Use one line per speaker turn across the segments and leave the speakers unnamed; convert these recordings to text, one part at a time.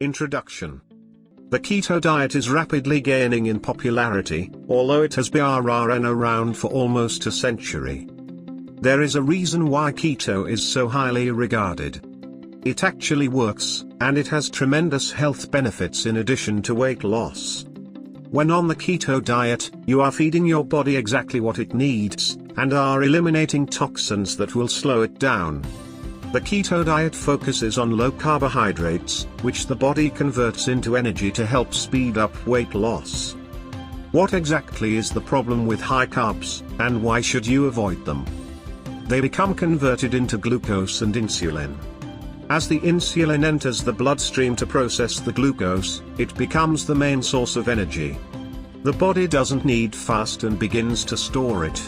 Introduction. The keto diet is rapidly gaining in popularity, although it has been around for almost a century. There is a reason why keto is so highly regarded. It actually works, and it has tremendous health benefits in addition to weight loss. When on the keto diet, you are feeding your body exactly what it needs, and are eliminating toxins that will slow it down. The keto diet focuses on low carbohydrates, which the body converts into energy to help speed up weight loss. What exactly is the problem with high carbs, and why should you avoid them? They become converted into glucose and insulin. As the insulin enters the bloodstream to process the glucose, it becomes the main source of energy. The body doesn't need fast and begins to store it.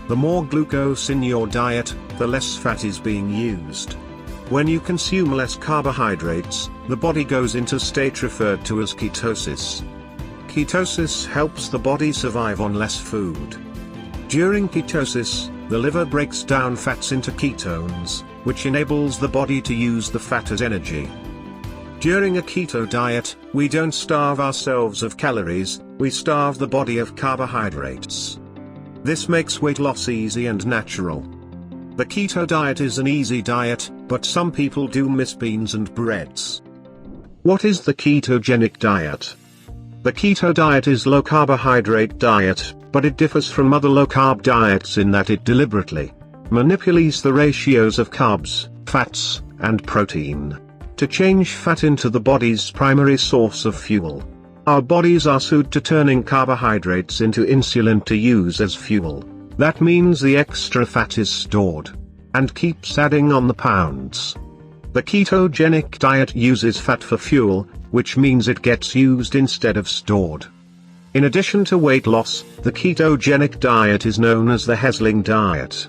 The more glucose in your diet, the less fat is being used. When you consume less carbohydrates, the body goes into state referred to as ketosis. Ketosis helps the body survive on less food. During ketosis, the liver breaks down fats into ketones, which enables the body to use the fat as energy. During a keto diet, we don't starve ourselves of calories, we starve the body of carbohydrates. This makes weight loss easy and natural. The keto diet is an easy diet, but some people do miss beans and breads. What is the ketogenic diet? The keto diet is low carbohydrate diet, but it differs from other low carb diets in that it deliberately manipulates the ratios of carbs, fats, and protein to change fat into the body's primary source of fuel. Our bodies are suited to turning carbohydrates into insulin to use as fuel. That means the extra fat is stored and keeps adding on the pounds. The ketogenic diet uses fat for fuel, which means it gets used instead of stored. In addition to weight loss, the ketogenic diet is known as the Hesling diet.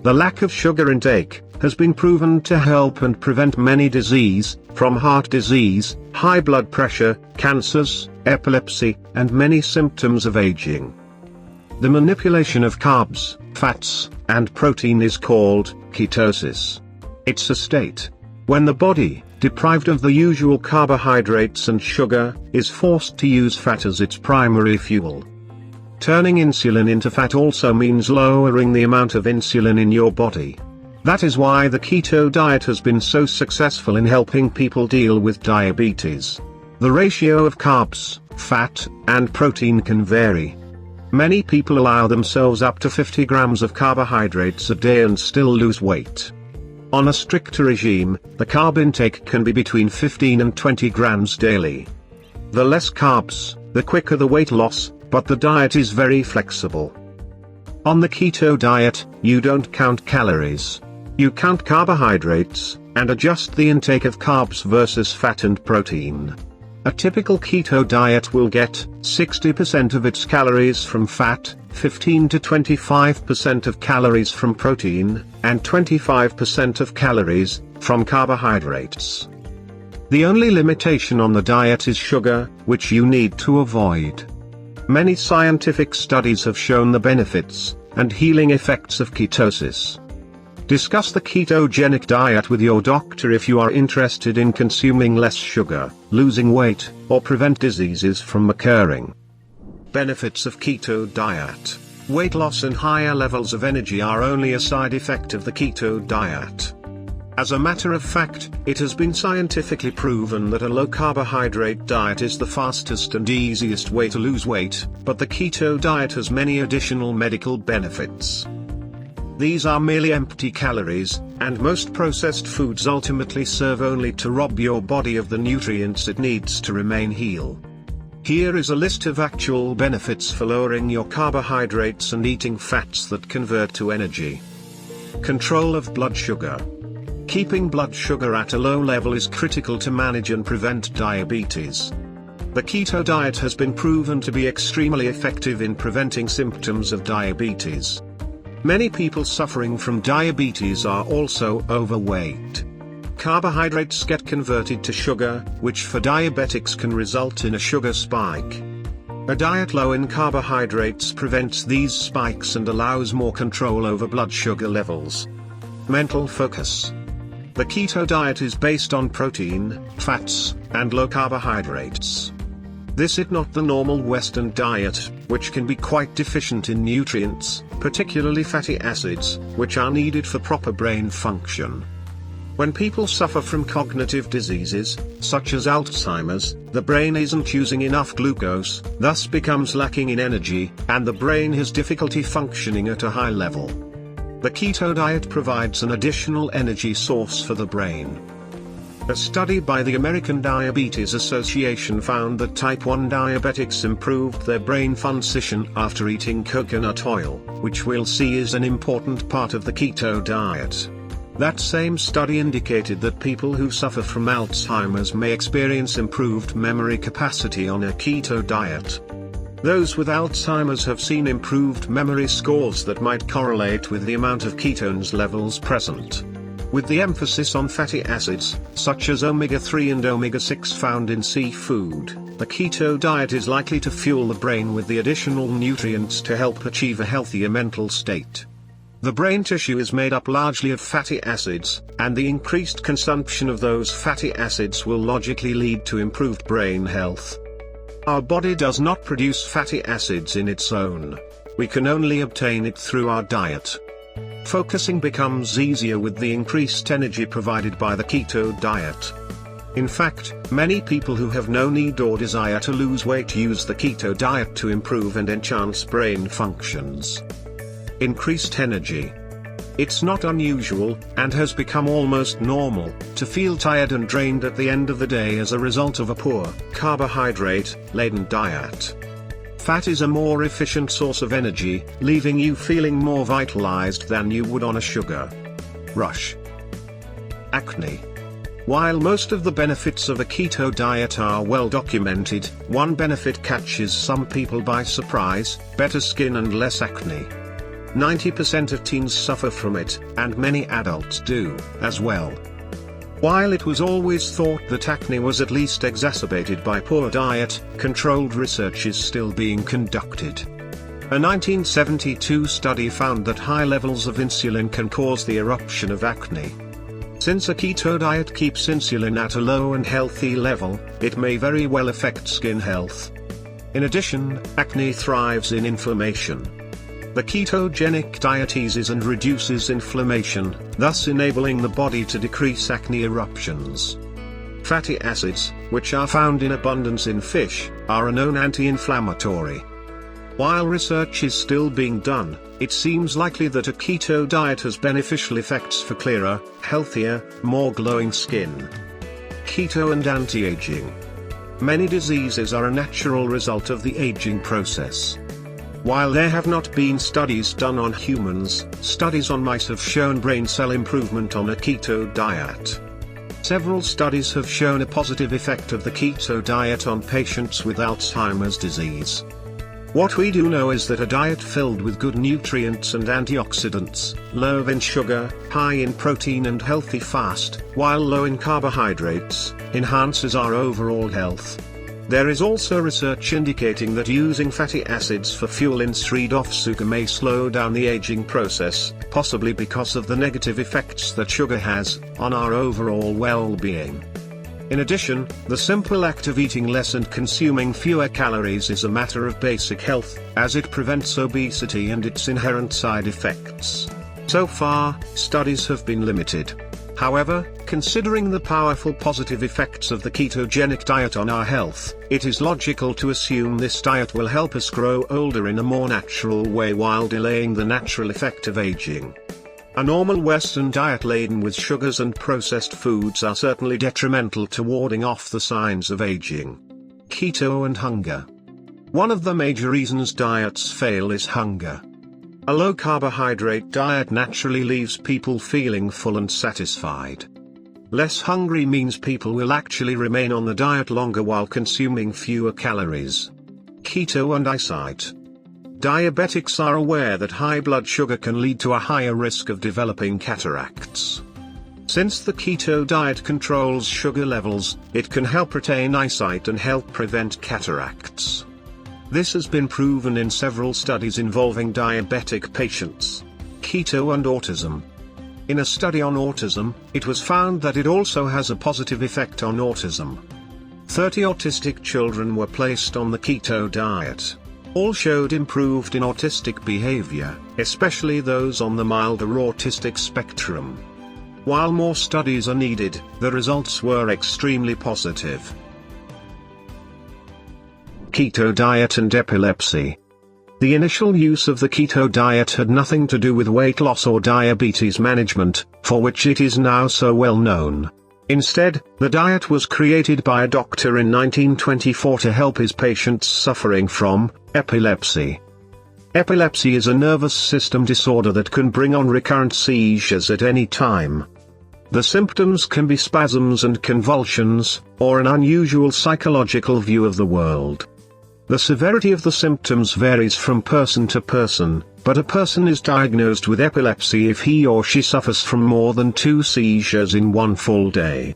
The lack of sugar intake has been proven to help and prevent many diseases, from heart disease, high blood pressure, cancers, epilepsy, and many symptoms of aging. The manipulation of carbs, fats, and protein is called ketosis. It's a state when the body, deprived of the usual carbohydrates and sugar, is forced to use fat as its primary fuel. Turning insulin into fat also means lowering the amount of insulin in your body. That is why the keto diet has been so successful in helping people deal with diabetes. The ratio of carbs, fat, and protein can vary. Many people allow themselves up to 50 grams of carbohydrates a day and still lose weight. On a strict regime, the carb intake can be between 15 and 20 grams daily. The less carbs, the quicker the weight loss, but the diet is very flexible. On the keto diet, you don't count calories. You count carbohydrates, and adjust the intake of carbs versus fat and protein. A typical keto diet will get 60% of its calories from fat, 15 to 25% of calories from protein, and 25% of calories from carbohydrates. The only limitation on the diet is sugar, which you need to avoid. Many scientific studies have shown the benefits and healing effects of ketosis. Discuss the ketogenic diet with your doctor if you are interested in consuming less sugar, losing weight, or prevent diseases from occurring. Benefits of keto diet. Weight loss and higher levels of energy are only a side effect of the keto diet. As a matter of fact, it has been scientifically proven that a low-carbohydrate diet is the fastest and easiest way to lose weight, but the keto diet has many additional medical benefits. These are merely empty calories, and most processed foods ultimately serve only to rob your body of the nutrients it needs to remain healthy. Here is a list of actual benefits for lowering your carbohydrates and eating fats that convert to energy. Control of blood sugar. Keeping blood sugar at a low level is critical to manage and prevent diabetes. The keto diet has been proven to be extremely effective in preventing symptoms of diabetes. Many people suffering from diabetes are also overweight. Carbohydrates get converted to sugar, which for diabetics can result in a sugar spike. A diet low in carbohydrates prevents these spikes and allows more control over blood sugar levels. Mental focus. The keto diet is based on protein, fats, and low carbohydrates. This is not the normal Western diet, which can be quite deficient in nutrients, particularly fatty acids, which are needed for proper brain function. When people suffer from cognitive diseases, such as Alzheimer's, the brain isn't using enough glucose, thus becomes lacking in energy, and the brain has difficulty functioning at a high level. The keto diet provides an additional energy source for the brain. A study by the American Diabetes Association found that type 1 diabetics improved their brain function after eating coconut oil, which we'll see is an important part of the keto diet. That same study indicated that people who suffer from Alzheimer's may experience improved memory capacity on a keto diet. Those with Alzheimer's have seen improved memory scores that might correlate with the amount of ketones levels present. With the emphasis on fatty acids, such as omega-3 and omega-6 found in seafood, the keto diet is likely to fuel the brain with the additional nutrients to help achieve a healthier mental state. The brain tissue is made up largely of fatty acids, and the increased consumption of those fatty acids will logically lead to improved brain health. Our body does not produce fatty acids in its own. We can only obtain it through our diet. Focusing becomes easier with the increased energy provided by the keto diet. In fact, many people who have no need or desire to lose weight use the keto diet to improve and enhance brain functions. Increased energy. It's not unusual, and has become almost normal, to feel tired and drained at the end of the day as a result of a poor, carbohydrate-laden diet. Fat is a more efficient source of energy, leaving you feeling more vitalized than you would on a sugar rush. Acne. While most of the benefits of a keto diet are well documented, one benefit catches some people by surprise: better skin and less acne. 90% of teens suffer from it, and many adults do, as well. While it was always thought that acne was at least exacerbated by poor diet, controlled research is still being conducted. A 1972 study found that high levels of insulin can cause the eruption of acne. Since a keto diet keeps insulin at a low and healthy level, it may very well affect skin health. In addition, acne thrives in inflammation. The ketogenic diet eases and reduces inflammation, thus enabling the body to decrease acne eruptions. Fatty acids, which are found in abundance in fish, are a known anti-inflammatory. While research is still being done, it seems likely that a keto diet has beneficial effects for clearer, healthier, more glowing skin. Keto and anti-aging. Many diseases are a natural result of the aging process. While there have not been studies done on humans, studies on mice have shown brain cell improvement on a keto diet. Several studies have shown a positive effect of the keto diet on patients with Alzheimer's disease. What we do know is that a diet filled with good nutrients and antioxidants, low in sugar, high in protein and healthy fat, while low in carbohydrates, enhances our overall health. There is also research indicating that using fatty acids for fuel instead of sugar may slow down the aging process, possibly because of the negative effects that sugar has on our overall well-being. In addition, the simple act of eating less and consuming fewer calories is a matter of basic health, as it prevents obesity and its inherent side effects. So far, studies have been limited. However, considering the powerful positive effects of the ketogenic diet on our health, it is logical to assume this diet will help us grow older in a more natural way while delaying the natural effect of aging. A normal Western diet laden with sugars and processed foods are certainly detrimental to warding off the signs of aging. Keto and hunger. One of the major reasons diets fail is hunger. A low-carbohydrate diet naturally leaves people feeling full and satisfied. Less hungry means people will actually remain on the diet longer while consuming fewer calories. Keto and eyesight. Diabetics are aware that high blood sugar can lead to a higher risk of developing cataracts. Since the keto diet controls sugar levels, it can help retain eyesight and help prevent cataracts. This has been proven in several studies involving diabetic patients. Keto and autism. In a study on autism, it was found that it also has a positive effect on autism. 30 autistic children were placed on the keto diet. All showed improved in autistic behavior, especially those on the milder autistic spectrum. While more studies are needed, the results were extremely positive. Keto diet and epilepsy. The initial use of the keto diet had nothing to do with weight loss or diabetes management, for which it is now so well known. Instead, the diet was created by a doctor in 1924 to help his patients suffering from epilepsy. Epilepsy is a nervous system disorder that can bring on recurrent seizures at any time. The symptoms can be spasms and convulsions, or an unusual psychological view of the world. The severity of the symptoms varies from person to person, but a person is diagnosed with epilepsy if he or she suffers from more than 2 seizures in one full day.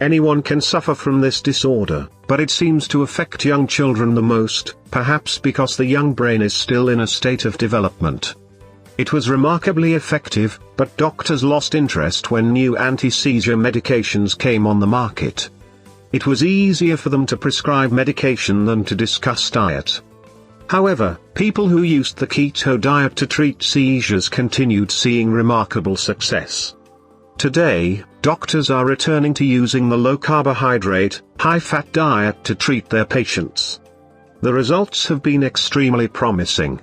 Anyone can suffer from this disorder, but it seems to affect young children the most, perhaps because the young brain is still in a state of development. It was remarkably effective, but doctors lost interest when new anti-seizure medications came on the market. It was easier for them to prescribe medication than to discuss diet. However, people who used the keto diet to treat seizures continued seeing remarkable success. Today, doctors are returning to using the low-carbohydrate, high-fat diet to treat their patients. The results have been extremely promising.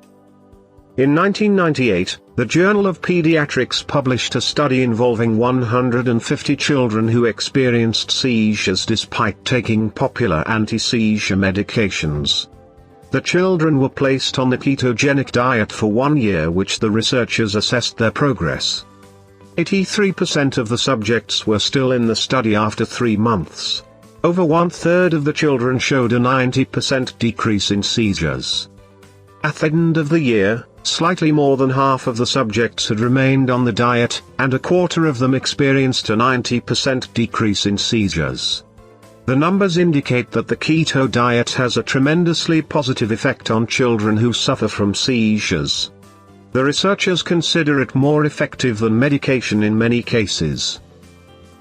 In 1998, the Journal of Pediatrics published a study involving 150 children who experienced seizures despite taking popular anti-seizure medications. The children were placed on the ketogenic diet for 1 year, which the researchers assessed their progress. 83% of the subjects were still in the study after 3 months. Over 1/3 of the children showed a 90% decrease in seizures. At the end of the year, slightly more than half of the subjects had remained on the diet, and a quarter of them experienced a 90% decrease in seizures. The numbers indicate that the keto diet has a tremendously positive effect on children who suffer from seizures. The researchers consider it more effective than medication in many cases.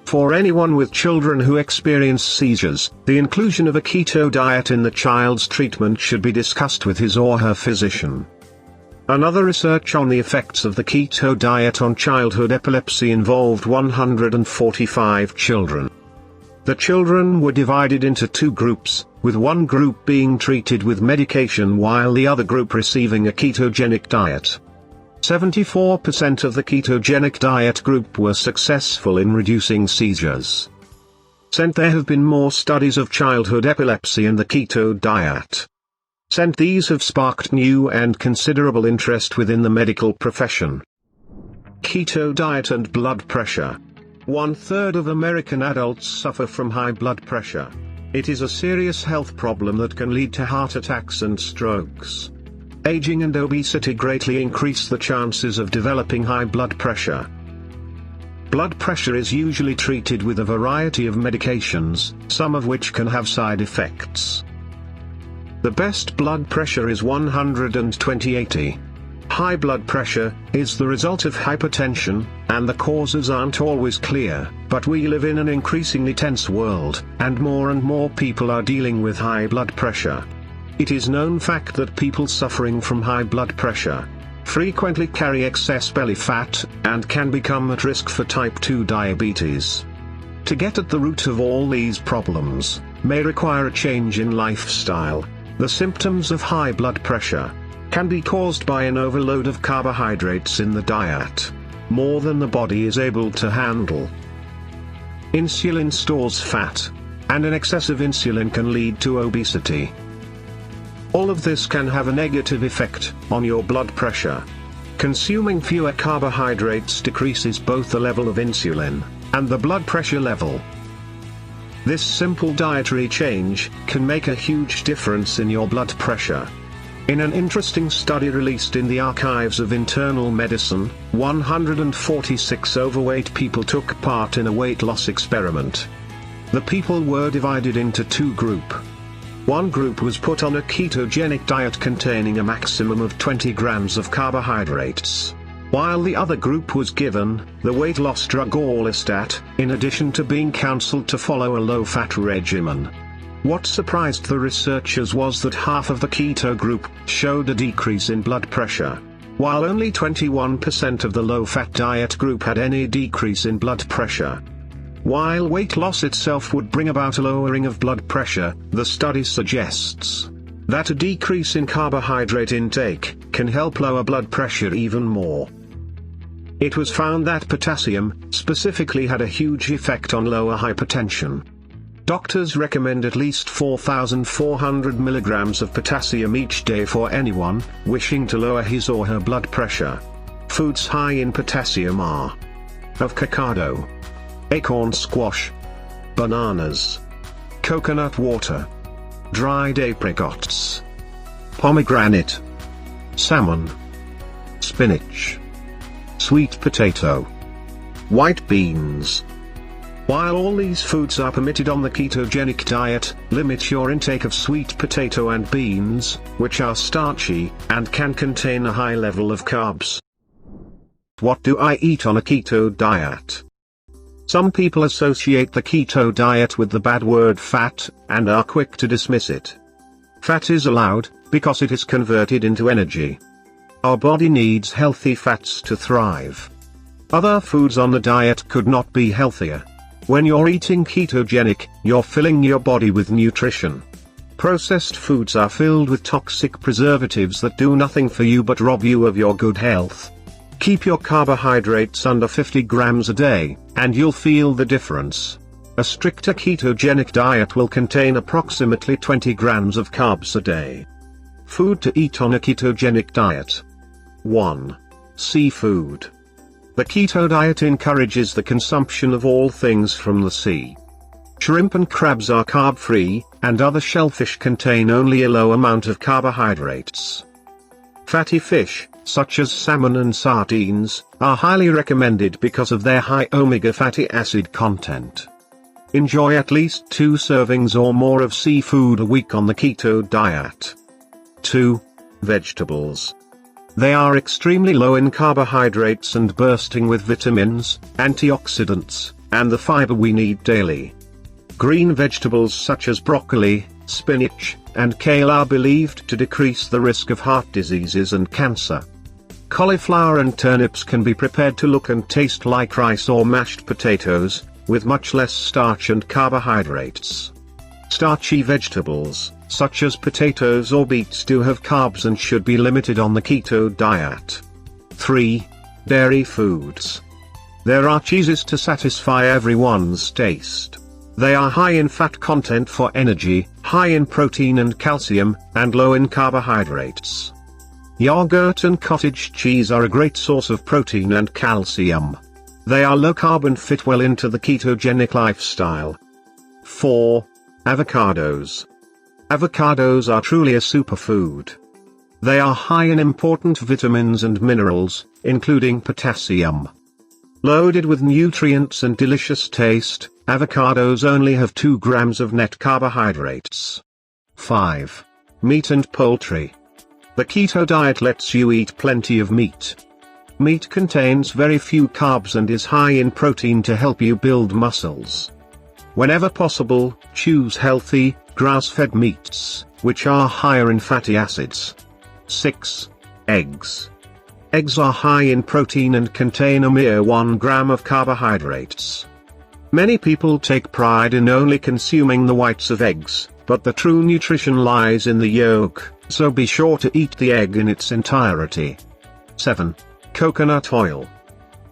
For anyone with children who experience seizures, the inclusion of a keto diet in the child's treatment should be discussed with his or her physician. Another research on the effects of the keto diet on childhood epilepsy involved 145 children. The children were divided into 2 groups, with one group being treated with medication while the other group receiving a ketogenic diet. 74% of the ketogenic diet group were successful in reducing seizures. Since there have been more studies of childhood epilepsy and the keto diet. Since these have sparked new and considerable interest within the medical profession. Keto diet and blood pressure. 1/3 of American adults suffer from high blood pressure. It is a serious health problem that can lead to heart attacks and strokes. Aging and obesity greatly increase the chances of developing high blood pressure. Blood pressure is usually treated with a variety of medications, some of which can have side effects. The best blood pressure is 120/80. High blood pressure is the result of hypertension, and the causes aren't always clear, but we live in an increasingly tense world, and more people are dealing with high blood pressure. It is known fact that people suffering from high blood pressure frequently carry excess belly fat, and can become at risk for type 2 diabetes. To get at the root of all these problems, may require a change in lifestyle. The symptoms of high blood pressure can be caused by an overload of carbohydrates in the diet, more than the body is able to handle. Insulin stores fat, and an excess of insulin can lead to obesity. All of this can have a negative effect on your blood pressure. Consuming fewer carbohydrates decreases both the level of insulin and the blood pressure level. This simple dietary change can make a huge difference in your blood pressure. In an interesting study released in the Archives of Internal Medicine, 146 overweight people took part in a weight loss experiment. The people were divided into 2 groups. One group was put on a ketogenic diet containing a maximum of 20 grams of carbohydrates. while the other group was given the weight loss drug loss.I, in addition to being counseled to follow a low-fat regimen. What surprised the researchers was that half of the keto group showed a decrease in blood pressure, while only 21% of the low-fat diet group had any decrease in blood pressure. While weight loss itself would bring about a lowering of blood pressure, the study suggests that a decrease in carbohydrate intake can help lower blood pressure even more. It was found that potassium, specifically, had a huge effect on lower hypertension. Doctors recommend at least 4,400 milligrams of potassium each day for anyone wishing to lower his or her blood pressure. Foods high in potassium are avocado, acorn squash, bananas, coconut water, dried apricots, pomegranate, salmon, spinach, sweet potato, white beans. While all these foods are permitted on the ketogenic diet, limit your intake of sweet potato and beans, which are starchy and can contain a high level of carbs. What do I eat on a keto diet? Some people associate the keto diet with the bad word fat, and are quick to dismiss it. Fat is allowed, because it is converted into energy. Our body needs healthy fats to thrive. Other foods on the diet could not be healthier. When you're eating ketogenic, you're filling your body with nutrition. Processed foods are filled with toxic preservatives that do nothing for you but rob you of your good health. Keep your carbohydrates under 50 grams a day, and you'll feel the difference. A stricter ketogenic diet will contain approximately 20 grams of carbs a day. Food to eat on a ketogenic diet. 1. Seafood. The keto diet encourages the consumption of all things from the sea. Shrimp and crabs are carb-free, and other shellfish contain only a low amount of carbohydrates. Fatty fish, such as salmon and sardines, are highly recommended because of their high omega fatty acid content. Enjoy at least 2 servings or more of seafood a week on the keto diet. 2. Vegetables. They are extremely low in carbohydrates and bursting with vitamins, antioxidants, and the fiber we need daily. Green vegetables such as broccoli, spinach, and kale are believed to decrease the risk of heart diseases and cancer. Cauliflower and turnips can be prepared to look and taste like rice or mashed potatoes, with much less starch and carbohydrates. Starchy vegetables, such as potatoes or beets, do have carbs and should be limited on the keto diet. 3. Dairy foods. There are cheeses to satisfy everyone's taste. They are high in fat content for energy, high in protein and calcium, and low in carbohydrates. Yogurt and cottage cheese are a great source of protein and calcium. They are low carb and fit well into the ketogenic lifestyle. 4. Avocados. Avocados are truly a superfood. They are high in important vitamins and minerals, including potassium. Loaded with nutrients and delicious taste, avocados only have 2 grams of net carbohydrates. 5. Meat and poultry. The keto diet lets you eat plenty of meat. Meat contains very few carbs and is high in protein to help you build muscles. Whenever possible, choose healthy, grass-fed meats, which are higher in fatty acids. 6. Eggs. Eggs are high in protein and contain a mere 1 gram of carbohydrates. Many people take pride in only consuming the whites of eggs, but the true nutrition lies in the yolk, so be sure to eat the egg in its entirety. 7. Coconut oil.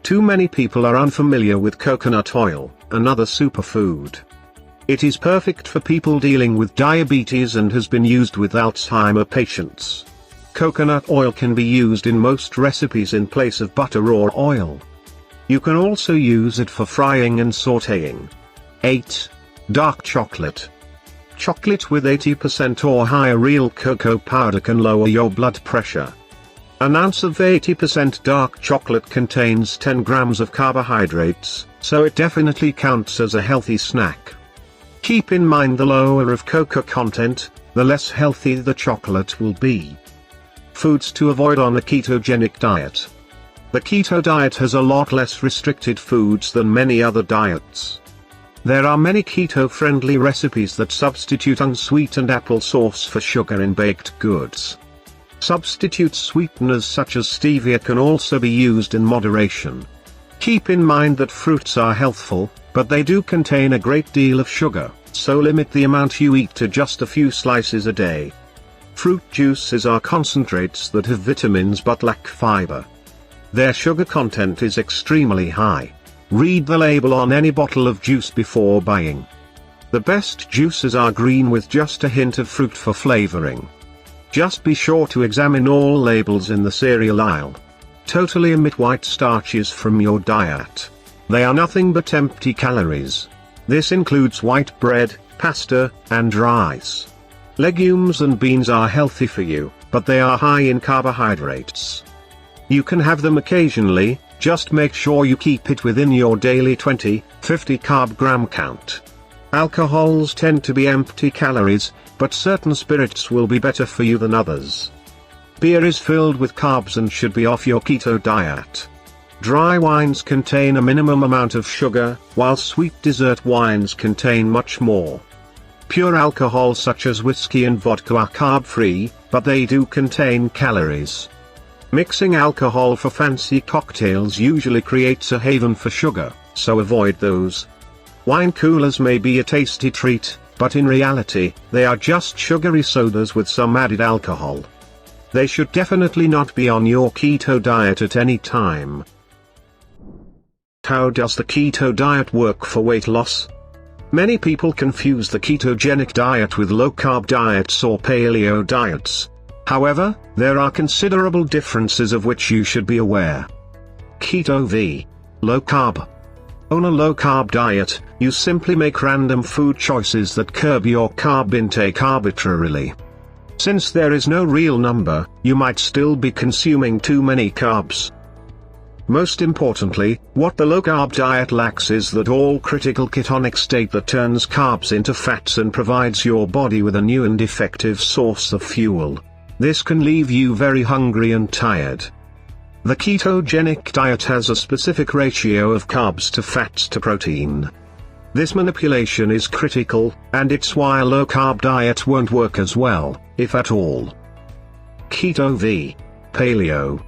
Too many people are unfamiliar with coconut oil, another superfood. It is perfect for people dealing with diabetes and has been used with Alzheimer patients. Coconut oil can be used in most recipes in place of butter or oil. You can also use it for frying and sautéing. 8. Dark chocolate. Chocolate with 80% or higher real cocoa powder can lower your blood pressure. An ounce of 80% dark chocolate contains 10 grams of carbohydrates, so it definitely counts as a healthy snack. Keep in mind the lower of cocoa content, the less healthy the chocolate will be. Foods to avoid on a ketogenic diet. The keto diet has a lot less restricted foods than many other diets. There are many keto-friendly recipes that substitute unsweetened applesauce for sugar in baked goods. Substitute sweeteners such as stevia can also be used in moderation. Keep in mind that fruits are healthful, but they do contain a great deal of sugar, so limit the amount you eat to just a few slices a day. Fruit juices are concentrates that have vitamins but lack fiber. Their sugar content is extremely high. Read the label on any bottle of juice before buying. The best juices are green with just a hint of fruit for flavoring. Just be sure to examine all labels in the cereal aisle. Totally omit white starches from your diet. They are nothing but empty calories. This includes white bread, pasta, and rice. Legumes and beans are healthy for you, but they are high in carbohydrates. You can have them occasionally, just make sure you keep it within your daily 20-50 carb gram count. Alcohols tend to be empty calories, but certain spirits will be better for you than others. Beer is filled with carbs and should be off your keto diet. Dry wines contain a minimum amount of sugar, while sweet dessert wines contain much more. Pure alcohol such as whiskey and vodka are carb-free, but they do contain calories. Mixing alcohol for fancy cocktails usually creates a haven for sugar, so avoid those. Wine coolers may be a tasty treat, but in reality, they are just sugary sodas with some added alcohol. They should definitely not be on your keto diet at any time. How does the keto diet work for weight loss? Many people confuse the ketogenic diet with low-carb diets or paleo diets. However, there are considerable differences of which you should be aware. Keto v. Low carb. On a low-carb diet, you simply make random food choices that curb your carb intake arbitrarily. Since there is no real number, you might still be consuming too many carbs. Most importantly, what the low-carb diet lacks is that all-critical ketonic state that turns carbs into fats and provides your body with a new and effective source of fuel. This can leave you very hungry and tired. The ketogenic diet has a specific ratio of carbs to fats to protein. This manipulation is critical, and it's why a low-carb diet won't work as well, if at all. Keto v. Paleo.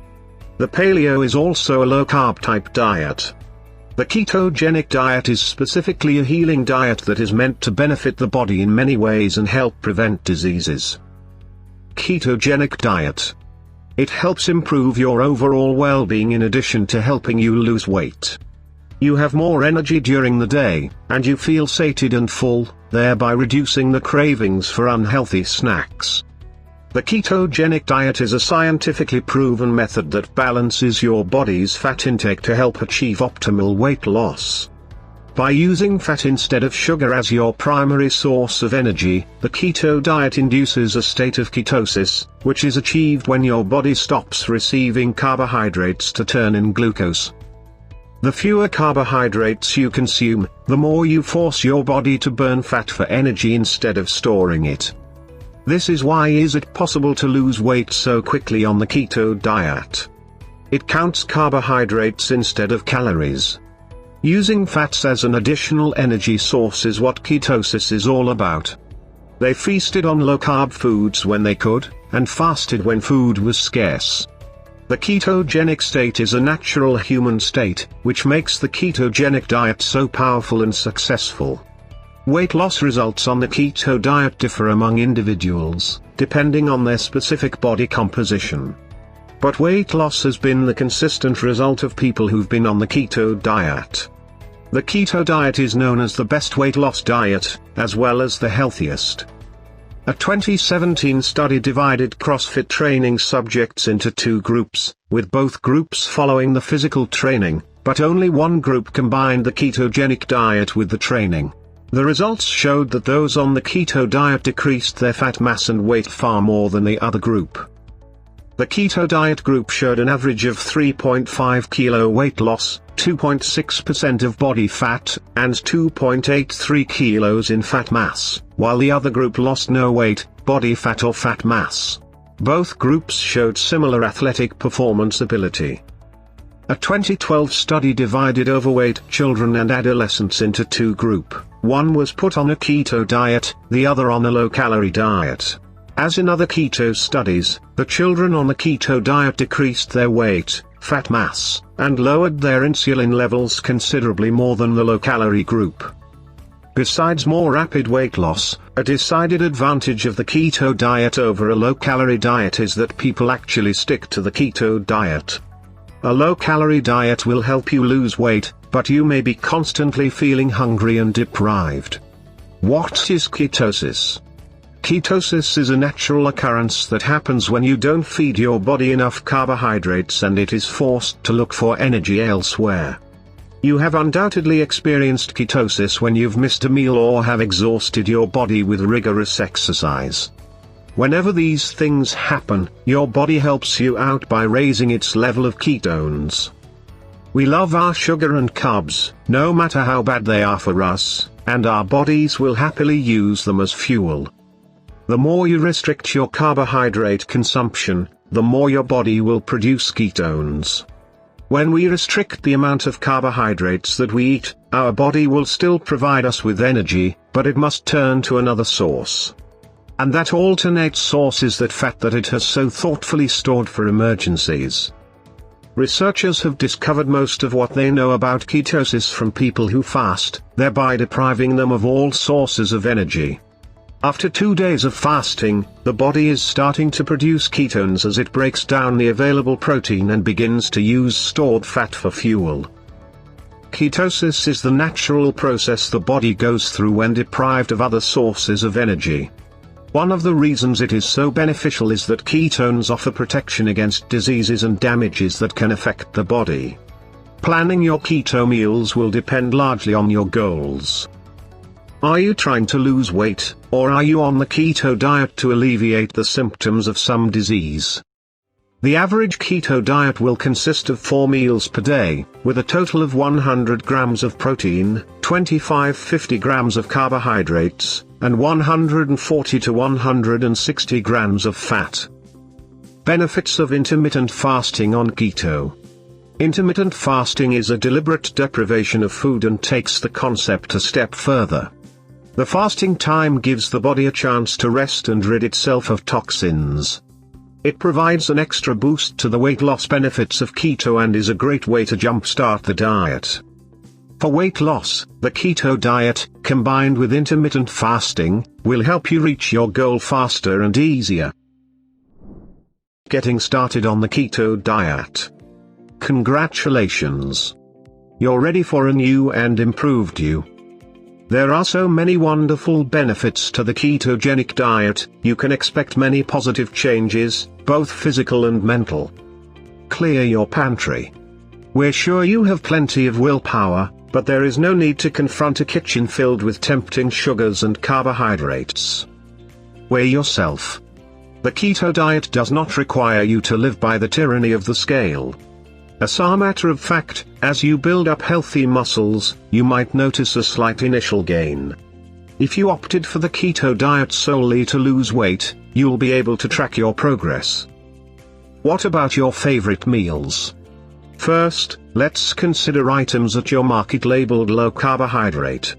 The paleo is also a low-carb type diet. The ketogenic diet is specifically a healing diet that is meant to benefit the body in many ways and help prevent diseases. Ketogenic diet. It helps improve your overall well-being in addition to helping you lose weight. You have more energy during the day, and you feel sated and full, thereby reducing the cravings for unhealthy snacks. The ketogenic diet is a scientifically proven method that balances your body's fat intake to help achieve optimal weight loss. By using fat instead of sugar as your primary source of energy, the keto diet induces a state of ketosis, which is achieved when your body stops receiving carbohydrates to turn in glucose. The fewer carbohydrates you consume, the more you force your body to burn fat for energy instead of storing it. This is why is it possible to lose weight so quickly on the keto diet. It counts carbohydrates instead of calories. Using fats as an additional energy source is what ketosis is all about. They feasted on low-carb foods when they could, and fasted when food was scarce. The ketogenic state is a natural human state, which makes the ketogenic diet so powerful and successful. Weight loss results on the keto diet differ among individuals, depending on their specific body composition. But weight loss has been the consistent result of people who've been on the keto diet. The keto diet is known as the best weight loss diet, as well as the healthiest. A 2017 study divided CrossFit training subjects into two groups, with both groups following the physical training, but only one group combined the ketogenic diet with the training. The results showed that those on the keto diet decreased their fat mass and weight far more than the other group. The keto diet group showed an average of 3.5 kilo weight loss, 2.6% of body fat, and 2.83 kilos in fat mass, while the other group lost no weight, body fat or fat mass. Both groups showed similar athletic performance ability. A 2012 study divided overweight children and adolescents into two groups. One was put on a keto diet, the other on a low-calorie diet. As in other keto studies, the children on the keto diet decreased their weight, fat mass, and lowered their insulin levels considerably more than the low-calorie group. Besides more rapid weight loss, a decided advantage of the keto diet over a low-calorie diet is that people actually stick to the keto diet. A low-calorie diet will help you lose weight, but you may be constantly feeling hungry and deprived. What is ketosis? Ketosis is a natural occurrence that happens when you don't feed your body enough carbohydrates and it is forced to look for energy elsewhere. You have undoubtedly experienced ketosis when you've missed a meal or have exhausted your body with rigorous exercise. Whenever these things happen, your body helps you out by raising its level of ketones. We love our sugar and carbs, no matter how bad they are for us, and our bodies will happily use them as fuel. The more you restrict your carbohydrate consumption, the more your body will produce ketones. When we restrict the amount of carbohydrates that we eat, our body will still provide us with energy, but it must turn to another source. And that alternate source is that fat that it has so thoughtfully stored for emergencies. Researchers have discovered most of what they know about ketosis from people who fast, thereby depriving them of all sources of energy. After 2 days of fasting, the body is starting to produce ketones as it breaks down the available protein and begins to use stored fat for fuel. Ketosis is the natural process the body goes through when deprived of other sources of energy. One of the reasons it is so beneficial is that ketones offer protection against diseases and damages that can affect the body. Planning your keto meals will depend largely on your goals. Are you trying to lose weight, or are you on the keto diet to alleviate the symptoms of some disease? The average keto diet will consist of 4 meals per day, with a total of 100 grams of protein, 25-50 grams of carbohydrates, and 140 to 160 grams of fat. Benefits of intermittent fasting on keto. Intermittent fasting is a deliberate deprivation of food and takes the concept a step further. The fasting time gives the body a chance to rest and rid itself of toxins. It provides an extra boost to the weight loss benefits of keto and is a great way to jumpstart the diet. For weight loss, the keto diet, combined with intermittent fasting, will help you reach your goal faster and easier. Getting started on the keto diet. Congratulations! You're ready for a new and improved you. There are so many wonderful benefits to the ketogenic diet. You can expect many positive changes, both physical and mental. Clear your pantry. We're sure you have plenty of willpower, but there is no need to confront a kitchen filled with tempting sugars and carbohydrates. Weigh yourself. The keto diet does not require you to live by the tyranny of the scale. As a matter of fact, as you build up healthy muscles, you might notice a slight initial gain. If you opted for the keto diet solely to lose weight, you'll be able to track your progress. What about your favorite meals? First, let's consider items at your market labeled low carbohydrate.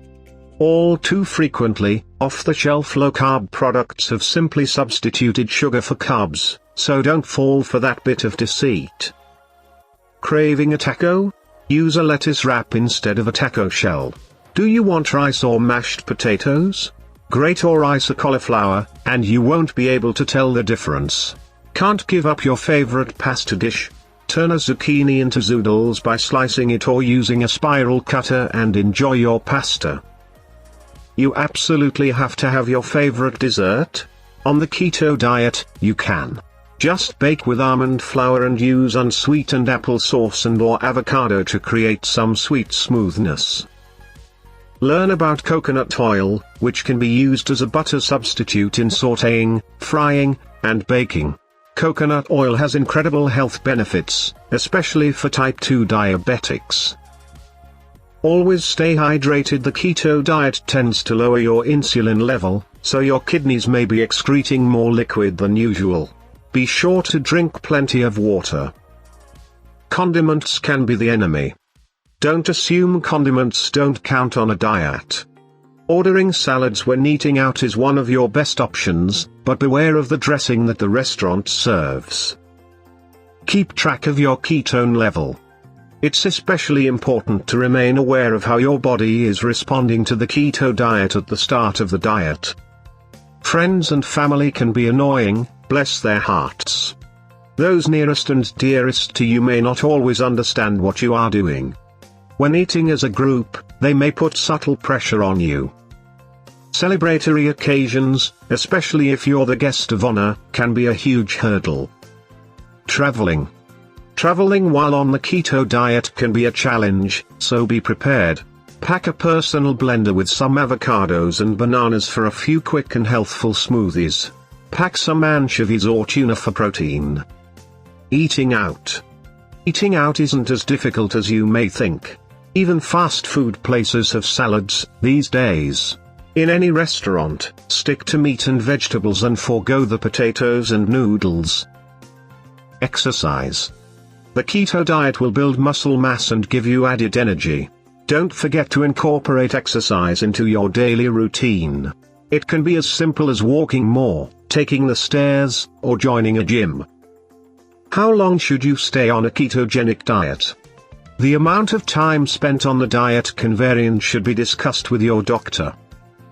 All too frequently, off-the-shelf low-carb products have simply substituted sugar for carbs, so don't fall for that bit of deceit. Craving a taco? Use a lettuce wrap instead of a taco shell. Do you want rice or mashed potatoes? Grate or rice or cauliflower, and you won't be able to tell the difference. Can't give up your favorite pasta dish? Turn a zucchini into zoodles by slicing it or using a spiral cutter and enjoy your pasta. You absolutely have to have your favorite dessert? On the keto diet, you can. Just bake with almond flour and use unsweetened apple sauce and/or avocado to create some sweet smoothness. Learn about coconut oil, which can be used as a butter substitute in sautéing, frying, and baking. Coconut oil has incredible health benefits, especially for type 2 diabetics. Always stay hydrated. The keto diet tends to lower your insulin level, so your kidneys may be excreting more liquid than usual. Be sure to drink plenty of water. Condiments can be the enemy. Don't assume condiments don't count on a diet. Ordering salads when eating out is one of your best options, but beware of the dressing that the restaurant serves. Keep track of your ketone level. It's especially important to remain aware of how your body is responding to the keto diet at the start of the diet. Friends and family can be annoying, bless their hearts. Those nearest and dearest to you may not always understand what you are doing. When eating as a group, they may put subtle pressure on you. Celebratory occasions, especially if you're the guest of honor, can be a huge hurdle. Traveling. Traveling while on the keto diet can be a challenge, so be prepared. Pack a personal blender with some avocados and bananas for a few quick and healthful smoothies. Pack some anchovies or tuna for protein. Eating out. Eating out isn't as difficult as you may think. Even fast food places have salads these days. In any restaurant, stick to meat and vegetables and forego the potatoes and noodles. Exercise. The keto diet will build muscle mass and give you added energy. Don't forget to incorporate exercise into your daily routine. It can be as simple as walking more, taking the stairs, or joining a gym. How long should you stay on a ketogenic diet? The amount of time spent on the diet can vary and should be discussed with your doctor.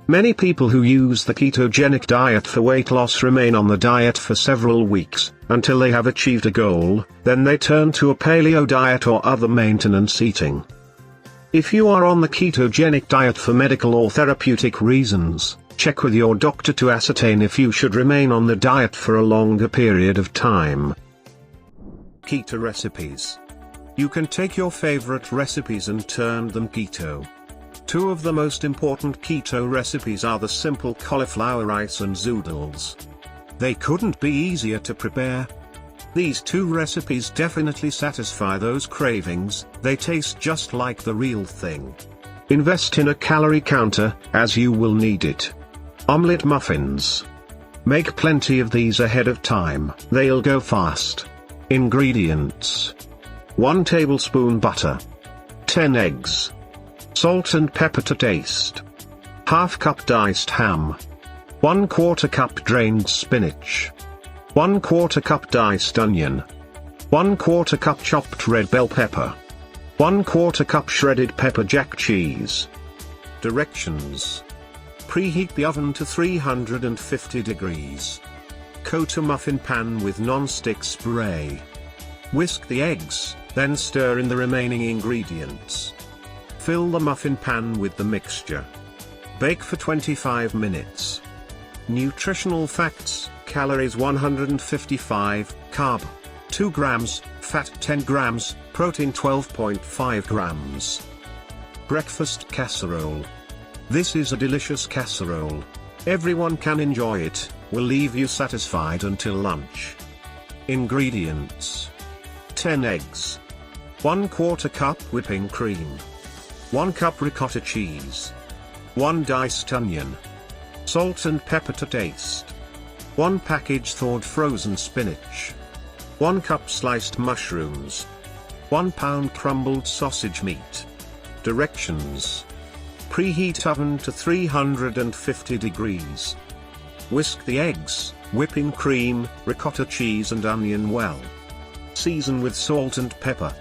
Many people who use the ketogenic diet for weight loss remain on the diet for several weeks, until they have achieved a goal, then they turn to a paleo diet or other maintenance eating. If you are on the ketogenic diet for medical or therapeutic reasons, check with your doctor to ascertain if you should remain on the diet for a longer period of time. Keto recipes. You can take your favorite recipes and turn them keto. Two of the most important keto recipes are the simple cauliflower rice and zoodles. They couldn't be easier to prepare. These two recipes definitely satisfy those cravings, they taste just like the real thing. Invest in a calorie counter, as you will need it. Omelette muffins. Make plenty of these ahead of time, they'll go fast. Ingredients. 1 tablespoon butter. 10 eggs. Salt and pepper to taste. Half cup diced ham. 1/4 cup drained spinach. 1/4 cup diced onion. 1/4 cup chopped red bell pepper. 1/4 cup shredded pepper jack cheese. Directions. Preheat the oven to 350 degrees. Coat a muffin pan with non-stick spray. Whisk the eggs, then stir in the remaining ingredients. Fill the muffin pan with the mixture. Bake for 25 minutes. Nutritional facts: calories 155, carb 2 grams, fat 10 grams, protein 12.5 grams. Breakfast casserole. This is a delicious casserole. Everyone can enjoy it, will leave you satisfied until lunch. Ingredients: 10 eggs. 1/4 cup whipping cream. 1 cup ricotta cheese. 1 diced onion. Salt and pepper to taste. 1 package thawed frozen spinach. 1 cup sliced mushrooms. 1 pound crumbled sausage meat. Directions. Preheat oven to 350 degrees. Whisk the eggs, whipping cream, ricotta cheese and onion well. Season with salt and pepper.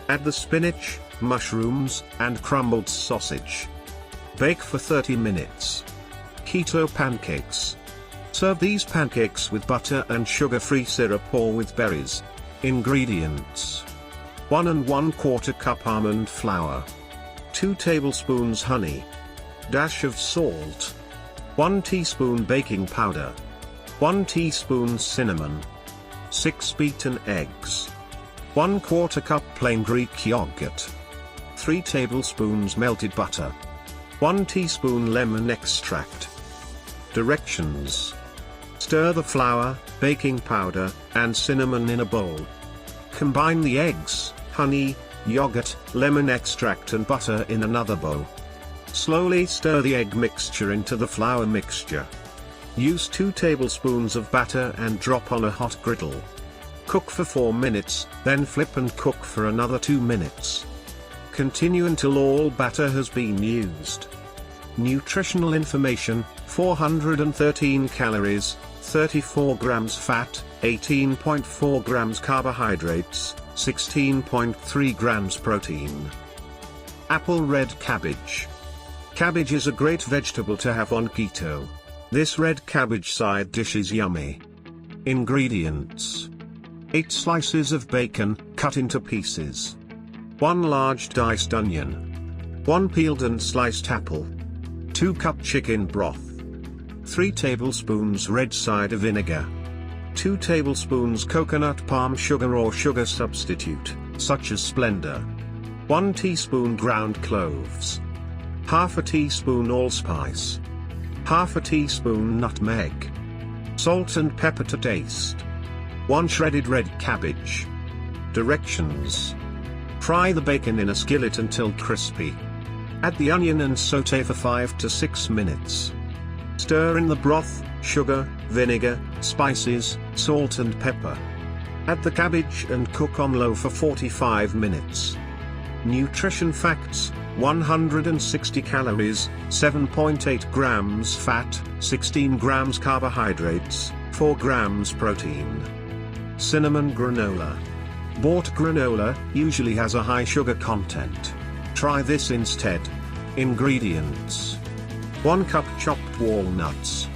Add the spinach, mushrooms, and crumbled sausage. Bake for 30 minutes. Keto pancakes. Serve these pancakes with butter and sugar-free syrup or with berries. Ingredients: 1 1/4 cup almond flour. 2 tablespoons honey. Dash of salt. 1 teaspoon baking powder. 1 teaspoon cinnamon. 6 beaten eggs. 1/4 cup plain Greek yogurt. 3 tablespoons melted butter. 1 teaspoon lemon extract. Directions. Stir the flour, baking powder, and cinnamon in a bowl. Combine the eggs, honey, yogurt, lemon extract and butter in another bowl. Slowly stir the egg mixture into the flour mixture. Use 2 tablespoons of batter and drop on a hot griddle. Cook for 4 minutes, then flip and cook for another 2 minutes. Continue until all batter has been used. Nutritional information: 413 calories, 34 grams fat, 18.4 grams carbohydrates, 16.3 grams protein. Apple red cabbage. Cabbage is a great vegetable to have on keto. This red cabbage side dish is yummy. Ingredients: 8 slices of bacon, cut into pieces. 1 large diced onion. 1 peeled and sliced apple. 2 cup chicken broth. 3 tablespoons red cider vinegar. 2 tablespoons coconut palm sugar or sugar substitute, such as Splendor. 1 teaspoon ground cloves. Half a teaspoon allspice. Half a teaspoon nutmeg. Salt and pepper to taste. 1 shredded red cabbage. Directions: fry the bacon in a skillet until crispy. Add the onion and sauté for 5 to 6 minutes. Stir in the broth, sugar, vinegar, spices, salt and pepper. Add the cabbage and cook on low for 45 minutes. Nutrition facts: 160 calories, 7.8 grams fat, 16 grams carbohydrates, 4 grams protein. Cinnamon granola. Bought granola usually has a high sugar content. Try this instead. Ingredients: 1 cup chopped walnuts.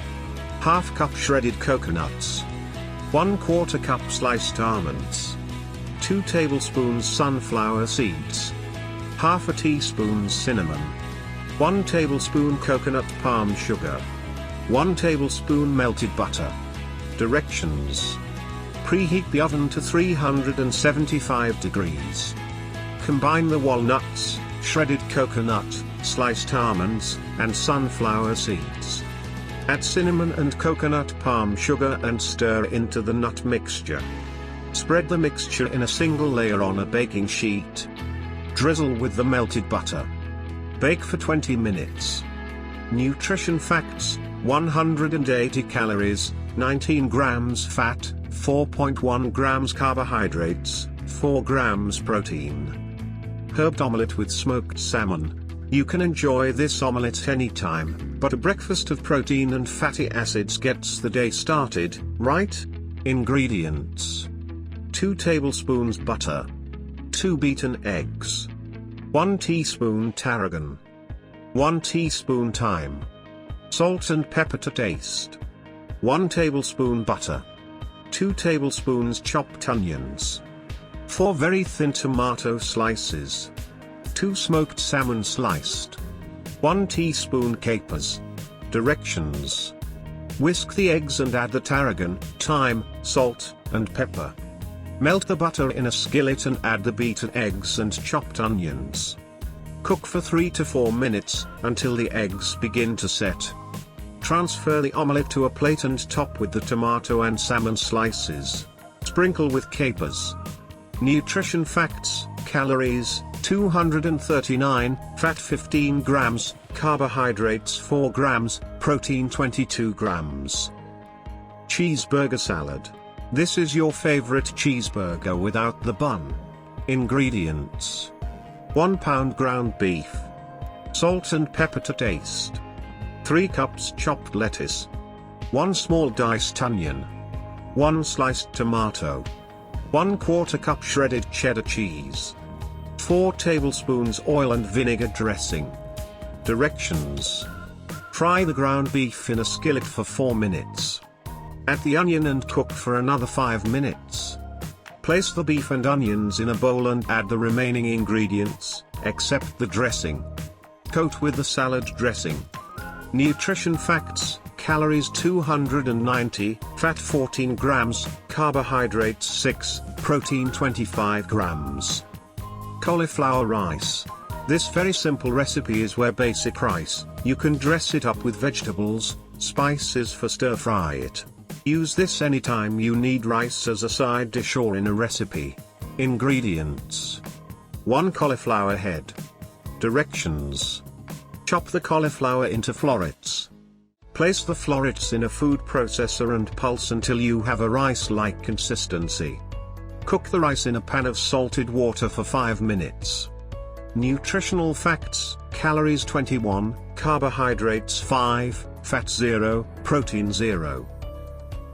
Half cup shredded coconuts. 1/4 cup sliced almonds. 2 tablespoons sunflower seeds. Half a teaspoon cinnamon. 1 tablespoon coconut palm sugar. 1 tablespoon melted butter. Directions: preheat the oven to 375 degrees. Combine the walnuts, shredded coconut, sliced almonds, and sunflower seeds. Add cinnamon and coconut palm sugar and stir into the nut mixture. Spread the mixture in a single layer on a baking sheet. Drizzle with the melted butter. Bake for 20 minutes. Nutrition facts: 180 calories, 19 grams fat, 4.1 grams carbohydrates, 4 grams protein. Herbed omelette with smoked salmon. You can enjoy this omelette anytime, but a breakfast of protein and fatty acids gets the day started, right? Ingredients: 2 tablespoons butter. 2 beaten eggs. 1 teaspoon tarragon. 1 teaspoon thyme. Salt and pepper to taste. 1 tablespoon butter. 2 tablespoons chopped onions. 4 very thin tomato slices. 2 smoked salmon sliced. 1 teaspoon capers. Directions: whisk the eggs and add the tarragon, thyme, salt, and pepper. Melt the butter in a skillet and add the beaten eggs and chopped onions. Cook for 3 to 4 minutes, until the eggs begin to set. Transfer the omelette to a plate and top with the tomato and salmon slices. Sprinkle with capers. Nutrition facts: calories, 239, fat 15 grams, carbohydrates 4 grams, protein 22 grams. Cheeseburger salad. This is your favorite cheeseburger without the bun. Ingredients: 1 pound ground beef. Salt and pepper to taste. 3 cups chopped lettuce. 1 small diced onion. 1 sliced tomato. 1/4 cup shredded cheddar cheese. 4 tablespoons oil and vinegar dressing. Directions: fry the ground beef in a skillet for 4 minutes. Add the onion and cook for another 5 minutes. Place the beef and onions in a bowl and add the remaining ingredients, except the dressing. Coat with the salad dressing. Nutrition facts: calories 290, fat 14 grams, carbohydrates 6, protein 25 grams. Cauliflower rice. This very simple recipe is where basic rice. You can dress it up with vegetables, spices for stir-fry it. Use this anytime you need rice as a side dish or in a recipe. Ingredients: 1 cauliflower head. Directions: chop the cauliflower into florets. Place the florets in a food processor and pulse until you have a rice-like consistency. Cook the rice in a pan of salted water for 5 minutes. Nutritional facts: calories 21, carbohydrates 5, fat 0, protein 0.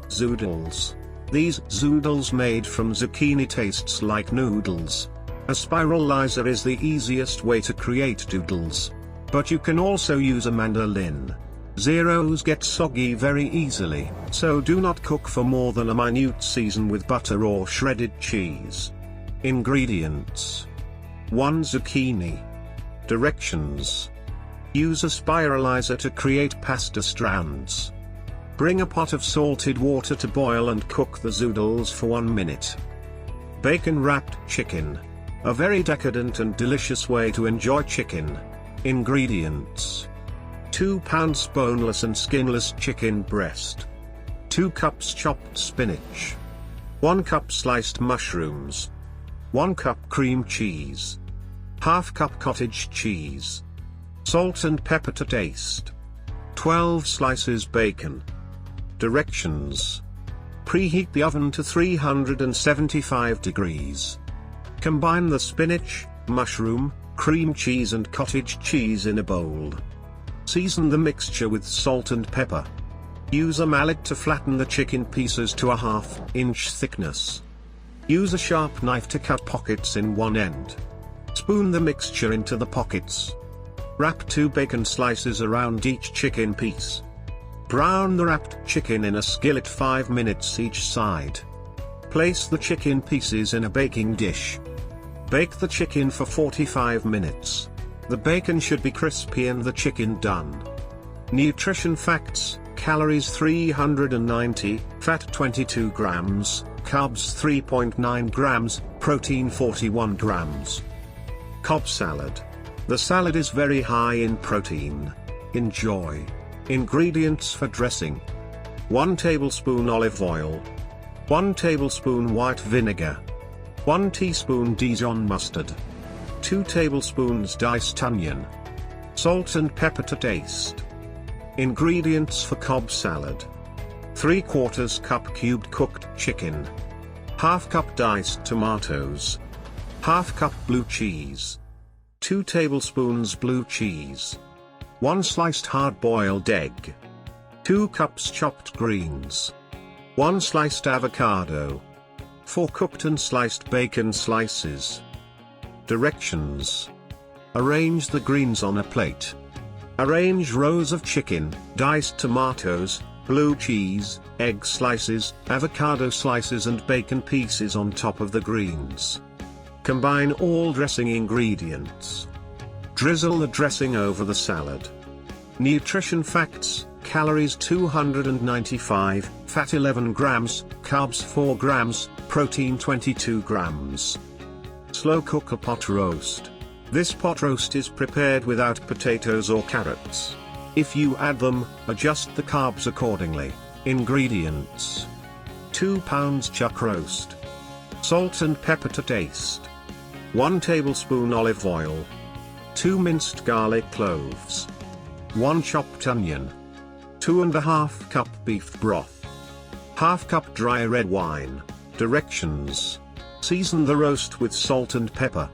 Zoodles. These zoodles made from zucchini tastes like noodles. A spiralizer is the easiest way to create doodles. But you can also use a mandolin. Zeros get soggy very easily, so do not cook for more than a minute season with butter or shredded cheese. Ingredients: 1 zucchini. Directions: use a spiralizer to create pasta strands. Bring a pot of salted water to boil and cook the zoodles for 1 minute. Bacon-wrapped chicken. A very decadent and delicious way to enjoy chicken. Ingredients: 2 pounds boneless and skinless chicken breast. 2 cups chopped spinach. 1 cup sliced mushrooms. 1 cup cream cheese. Half cup cottage cheese. Salt and pepper to taste. 12 slices bacon. Directions: preheat the oven to 375 degrees. Combine the spinach, mushroom, cream cheese and cottage cheese in a bowl. Season the mixture with salt and pepper. Use a mallet to flatten the chicken pieces to a 1/2 inch thickness. Use a sharp knife to cut pockets in one end. Spoon the mixture into the pockets. Wrap 2 bacon slices around each chicken piece. Brown the wrapped chicken in a skillet 5 minutes each side. Place the chicken pieces in a baking dish. Bake the chicken for 45 minutes. The bacon should be crispy and the chicken done. Nutrition facts: calories 390, fat 22 grams, carbs 3.9 grams, protein 41 grams. Cobb salad. The salad is very high in protein. Enjoy. Ingredients for dressing: 1 tablespoon olive oil. 1 tablespoon white vinegar. 1 teaspoon Dijon mustard. 2 tablespoons diced onion. Salt and pepper to taste. Ingredients for Cobb salad: 3/4 cup cubed cooked chicken. 1/2 cup diced tomatoes. 1/2 cup blue cheese. 2 tablespoons blue cheese. 1 sliced hard-boiled egg. 2 cups chopped greens. 1 sliced avocado. 4 cooked and sliced bacon slices. Directions: arrange the greens on a plate. Arrange rows of chicken, diced tomatoes, blue cheese, egg slices, avocado slices and bacon pieces on top of the greens. Combine all dressing ingredients. Drizzle the dressing over the salad. Nutrition facts: calories 295, fat 11 grams, carbs 4 grams, protein 22 grams. Slow cook a pot roast. This pot roast is prepared without potatoes or carrots. If you add them, adjust the carbs accordingly. Ingredients: 2 pounds chuck roast. Salt and pepper to taste. 1 tablespoon olive oil. 2 minced garlic cloves. 1 chopped onion. 2.5 cup beef broth. 1/2 cup dry red wine. Directions: season the roast with salt and pepper.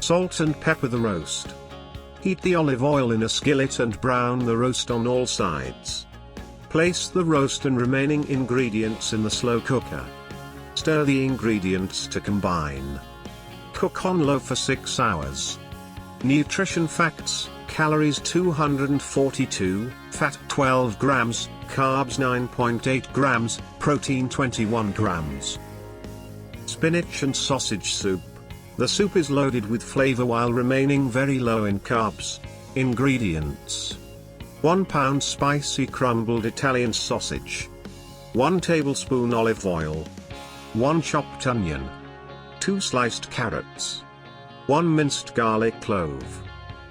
Salt and pepper the roast. Heat the olive oil in a skillet and brown the roast on all sides. Place the roast and remaining ingredients in the slow cooker. Stir the ingredients to combine. Cook on low for 6 hours. Nutrition facts: calories 242, fat 12 grams, carbs 9.8 grams, protein 21 grams. Spinach and sausage soup. The soup is loaded with flavor while remaining very low in carbs. Ingredients: 1 pound spicy crumbled Italian sausage. 1 tablespoon olive oil. 1 chopped onion. 2 sliced carrots. 1 minced garlic clove.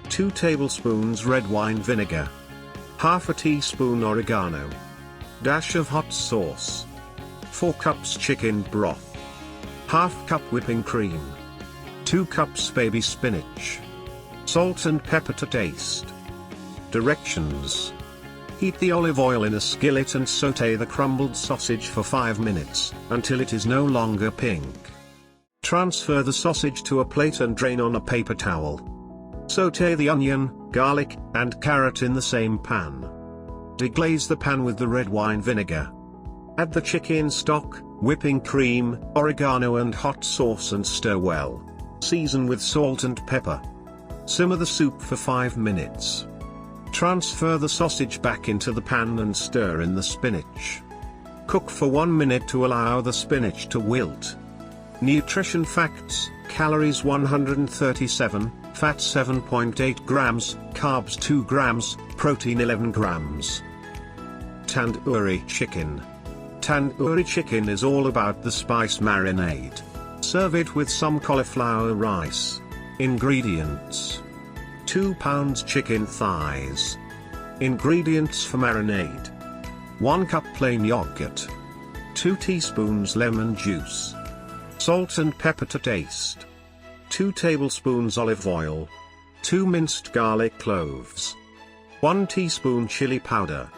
2 tablespoons red wine vinegar. 1/2 teaspoon oregano. Dash of hot sauce. 4 cups chicken broth. 1/2 cup whipping cream. 2 cups baby spinach. Salt and pepper to taste. Directions: heat the olive oil in a skillet and sauté the crumbled sausage for 5 minutes, until it is no longer pink. Transfer the sausage to a plate and drain on a paper towel. Sauté the onion, garlic, and carrot in the same pan. Deglaze the pan with the red wine vinegar. Add the chicken stock, whipping cream, oregano and hot sauce and stir well. Season with salt and pepper. Simmer the soup for 5 minutes. Transfer the sausage back into the pan and stir in the spinach. Cook for 1 minute to allow the spinach to wilt. Nutrition facts: calories 137, fat 7.8 grams, carbs 2 grams, protein 11 grams. Tandoori chicken. Tandoori chicken is all about the spice marinade. Serve it with some cauliflower rice. Ingredients: 2 pounds chicken thighs. Ingredients for marinade: 1 cup plain yogurt, 2 teaspoons lemon juice, salt and pepper to taste, 2 tablespoons olive oil, 2 minced garlic cloves, 1 teaspoon chili powder,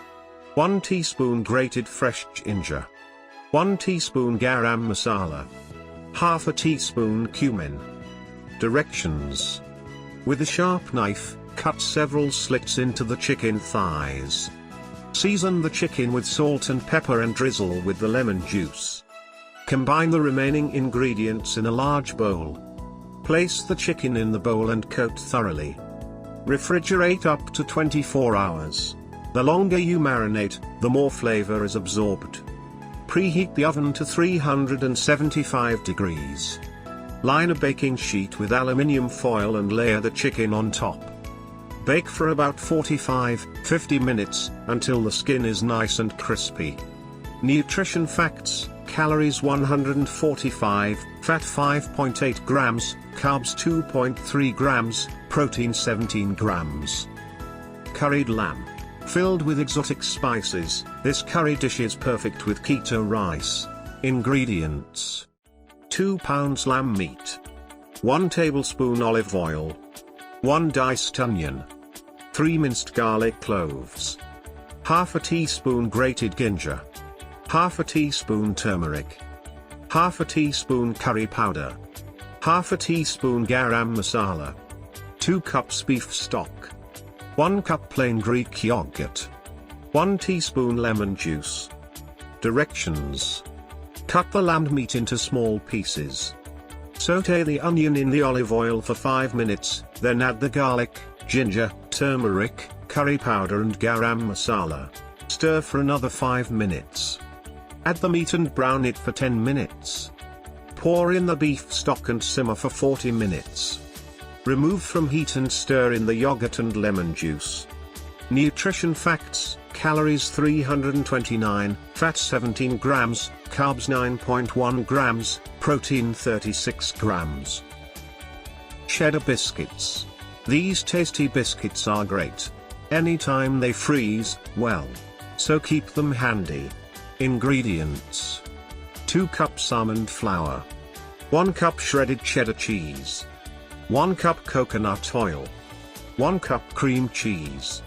1 teaspoon grated fresh ginger, 1 teaspoon garam masala, half a teaspoon cumin. Directions: with a sharp knife, cut several slits into the chicken thighs. Season the chicken with salt and pepper and drizzle with the lemon juice. Combine the remaining ingredients in a large bowl. Place the chicken in the bowl and coat thoroughly. Refrigerate up to 24 hours. The longer you marinate, the more flavor is absorbed. Preheat the oven to 375 degrees. Line a baking sheet with aluminium foil and layer the chicken on top. Bake for about 45-50 minutes, until the skin is nice and crispy. Nutrition facts: calories 145, fat 5.8 grams, carbs 2.3 grams, protein 17 grams. Curried lamb. Filled with exotic spices, this curry dish is perfect with keto rice. Ingredients: 2 pounds lamb meat, 1 tablespoon olive oil, 1 diced onion, 3 minced garlic cloves, half a teaspoon grated ginger, half a teaspoon turmeric, half a teaspoon curry powder, half a teaspoon garam masala, 2 cups beef stock, 1 cup plain Greek yogurt, 1 teaspoon lemon juice. Directions: cut the lamb meat into small pieces. Sauté the onion in the olive oil for 5 minutes, then add the garlic, ginger, turmeric, curry powder and garam masala. Stir for another 5 minutes. Add the meat and brown it for 10 minutes. Pour in the beef stock and simmer for 40 minutes. Remove from heat and stir in the yogurt and lemon juice. Nutrition facts: calories 329, fat 17 grams, carbs 9.1 grams, protein 36 grams. Cheddar biscuits. These tasty biscuits are great. Anytime they freeze, well. So keep them handy. Ingredients: 2 cups almond flour, 1 cup shredded cheddar cheese, 1 cup coconut oil, 1 cup cream cheese,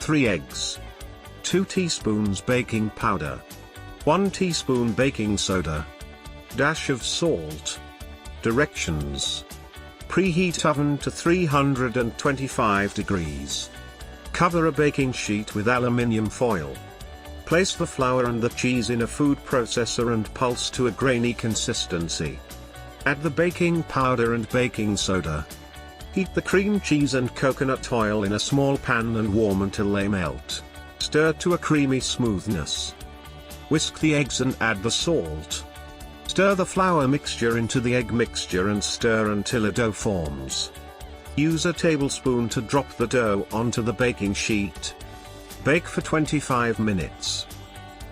3 eggs, 2 teaspoons baking powder, 1 teaspoon baking soda, dash of salt. Directions: preheat oven to 325 degrees. Cover a baking sheet with aluminium foil. Place the flour and the cheese in a food processor and pulse to a grainy consistency. Add the baking powder and baking soda. Heat the cream cheese and coconut oil in a small pan and warm until they melt. Stir to a creamy smoothness. Whisk the eggs and add the salt. Stir the flour mixture into the egg mixture and stir until a dough forms. Use a tablespoon to drop the dough onto the baking sheet. Bake for 25 minutes.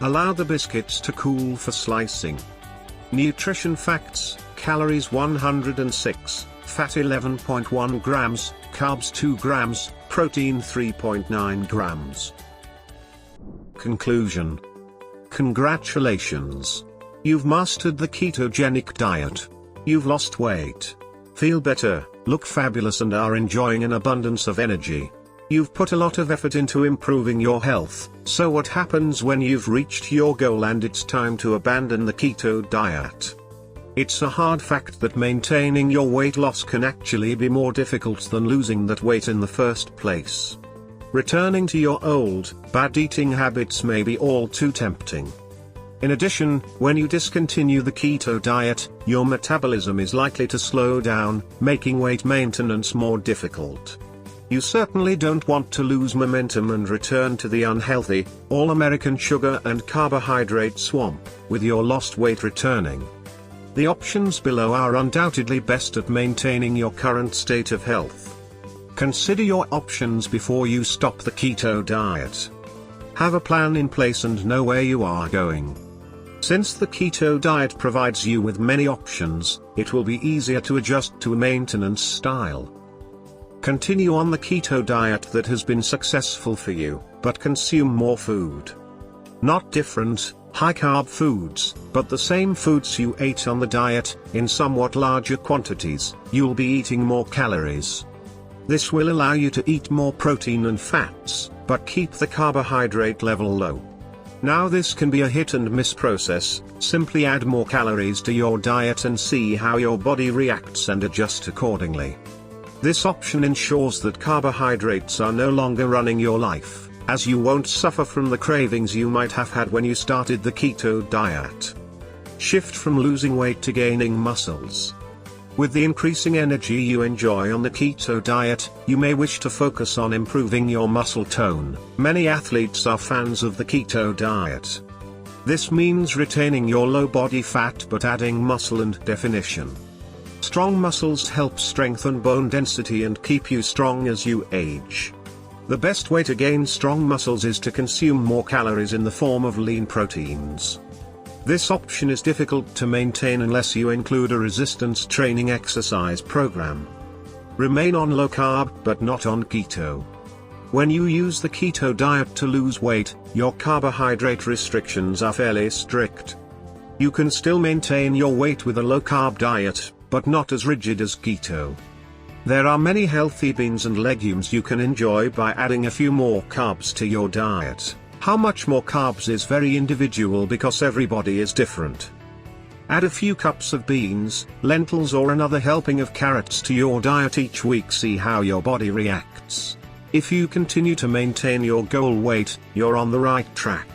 Allow the biscuits to cool for slicing. Nutrition facts: calories 106, fat 11.1 grams, carbs 2 grams, protein 3.9 grams. Conclusion: congratulations! You've mastered the ketogenic diet. You've lost weight, feel better, look fabulous and are enjoying an abundance of energy. You've put a lot of effort into improving your health, so what happens when you've reached your goal and it's time to abandon the keto diet? It's a hard fact that maintaining your weight loss can actually be more difficult than losing that weight in the first place. Returning to your old, bad eating habits may be all too tempting. In addition, when you discontinue the keto diet, your metabolism is likely to slow down, making weight maintenance more difficult. You certainly don't want to lose momentum and return to the unhealthy, all-American sugar and carbohydrate swamp, with your lost weight returning. The options below are undoubtedly best at maintaining your current state of health. Consider your options before you stop the keto diet. Have a plan in place and know where you are going. Since the keto diet provides you with many options, it will be easier to adjust to a maintenance style. Continue on the keto diet that has been successful for you, but consume more food. Not different, high-carb foods, but the same foods you ate on the diet, in somewhat larger quantities. You'll be eating more calories. This will allow you to eat more protein and fats, but keep the carbohydrate level low. Now this can be a hit-and-miss process. Simply add more calories to your diet and see how your body reacts and adjust accordingly. This option ensures that carbohydrates are no longer running your life, as you won't suffer from the cravings you might have had when you started the keto diet. Shift from losing weight to gaining muscles. With the increasing energy you enjoy on the keto diet, you may wish to focus on improving your muscle tone. Many athletes are fans of the keto diet. This means retaining your low body fat but adding muscle and definition. Strong muscles help strengthen bone density and keep you strong as you age. The best way to gain strong muscles is to consume more calories in the form of lean proteins. This option is difficult to maintain unless you include a resistance training exercise program. Remain on low carb but not on keto. When you use the keto diet to lose weight, your carbohydrate restrictions are fairly strict. You can still maintain your weight with a low carb diet, but not as rigid as keto. There are many healthy beans and legumes you can enjoy by adding a few more carbs to your diet. How much more carbs is very individual because everybody is different. Add a few cups of beans, lentils or another helping of carrots to your diet each week. See how your body reacts. If you continue to maintain your goal weight, you're on the right track.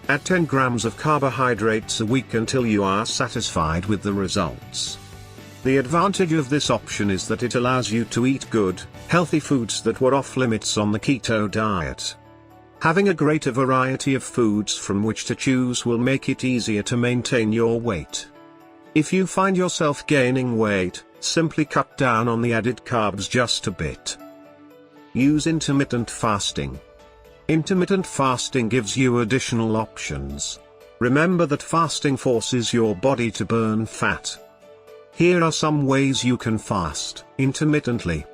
Add 10 grams of carbohydrates a week until you are satisfied with the results. The advantage of this option is that it allows you to eat good, healthy foods that were off limits on the keto diet. Having a greater variety of foods from which to choose will make it easier to maintain your weight. If you find yourself gaining weight, simply cut down on the added carbs just a bit. Use intermittent fasting. Intermittent fasting gives you additional options. Remember that fasting forces your body to burn fat. Here are some ways you can fast intermittently.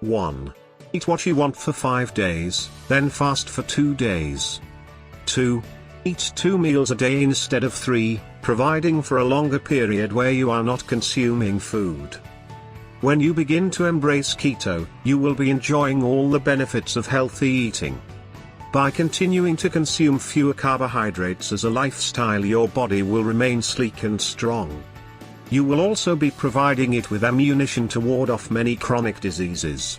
1. Eat what you want for 5 days, then fast for 2 days. 2. Eat 2 meals a day instead of 3, providing for a longer period where you are not consuming food. When you begin to embrace keto, you will be enjoying all the benefits of healthy eating. By continuing to consume fewer carbohydrates as a lifestyle, your body will remain sleek and strong. You will also be providing it with ammunition to ward off many chronic diseases.